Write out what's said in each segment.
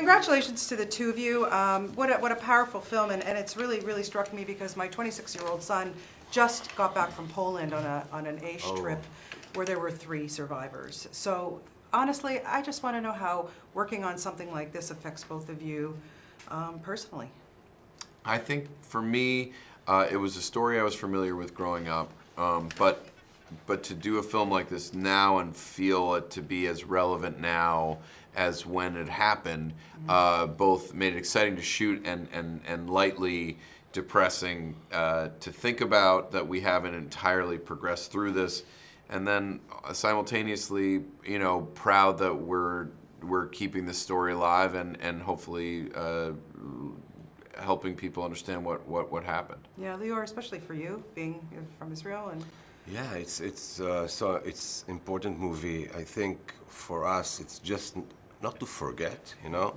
congratulations to the two of you. What a powerful film, and it's really struck me because my 26-year-old son just got back from Poland on an AISH trip where there were 3 survivors. So honestly, I just want to know how working on something like this affects both of you personally. I think for me, it was a story I was familiar with growing up, but to do a film like this now and feel it to be as relevant now as when it happened, both made it exciting to shoot and lightly depressing to think about that we haven't entirely progressed through this, and then simultaneously, you know, proud that we're keeping this story alive and hopefully helping people understand what happened. Yeah, Lior, especially for you, being from Israel and. Yeah, it's important movie. I think for us, it's just not to forget, you know,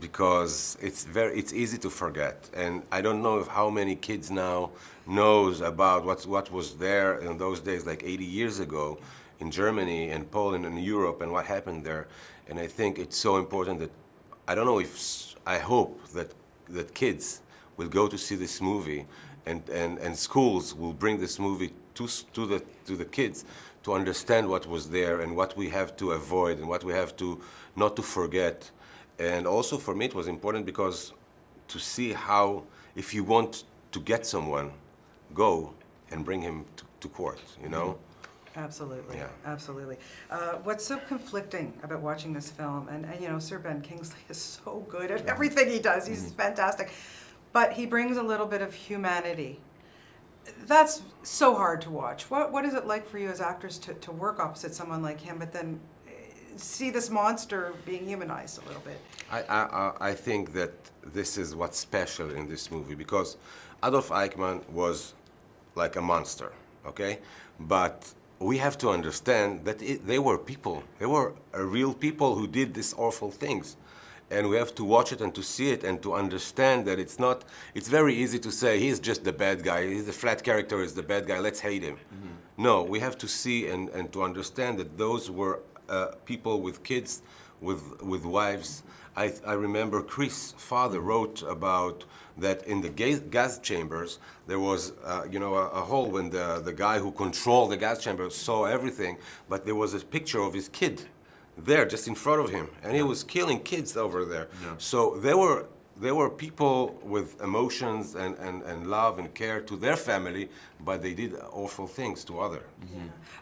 because it's easy to forget, and I don't know if how many kids now knows about what was there in those days, like 80 years ago, in Germany and Poland and Europe, and what happened there. And I think it's so important that I hope that kids will go to see this movie, and schools will bring this movie to the kids to understand what was there and what we have to avoid and what we have to not to forget. And also for me it was important because to see how, if you want to get someone, go and bring him to court, you know? Absolutely, Yeah. absolutely. What's so conflicting about watching this film, and you know, Sir Ben Kingsley is so good at everything he does, he's fantastic, but he brings a little bit of humanity. That's so hard to watch. What is it like for you as actors to work opposite someone like him, but then see this monster being humanized a little bit? I think that this is what's special in this movie, because Adolf Eichmann was like a monster, okay? But we have to understand that they were people. They were real people who did these awful things. And we have to watch it and to see it and to understand that it's very easy to say he's just the bad guy, he's the flat character, is the bad guy, let's hate him. No, we have to see and to understand that those were people with kids, with wives. I remember Chris' father wrote about that in the gas chambers there was you know, a hole when the guy who controlled the gas chamber saw everything, but there was a picture of his kid there just in front of him, and he was killing kids over there. Yeah. So there were people with emotions and love and care to their family, but they did awful things to others.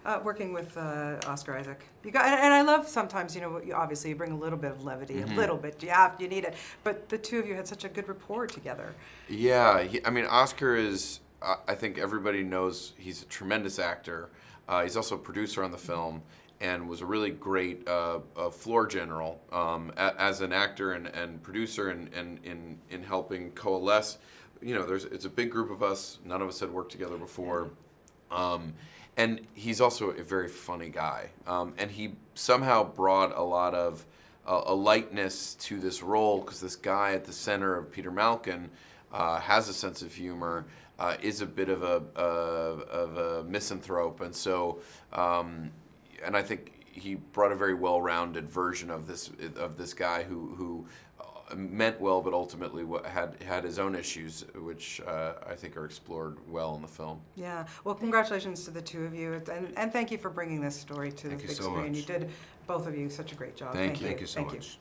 Yeah. Working with Oscar Isaac, and I love sometimes, you know, obviously you bring a little bit of levity, a little bit, you need it, but the two of you had such a good rapport together. Yeah, I mean, Oscar is, I think everybody knows he's a tremendous actor. He's also a producer on the film, and was a really great floor general as an actor and producer in helping coalesce. You know, it's a big group of us. None of us had worked together before. And he's also a very funny guy. And he somehow brought a lot of a lightness to this role, because this guy at the center of Peter Malkin has a sense of humor, is a bit of a misanthrope, and so and I think he brought a very well-rounded version of this guy who meant well, but ultimately had his own issues, which I think are explored well in the film. Yeah. Well, congratulations to the two of you, and thank you for bringing this story to the big screen. You did, both of you, such a great job. Thank you. Thank you so much.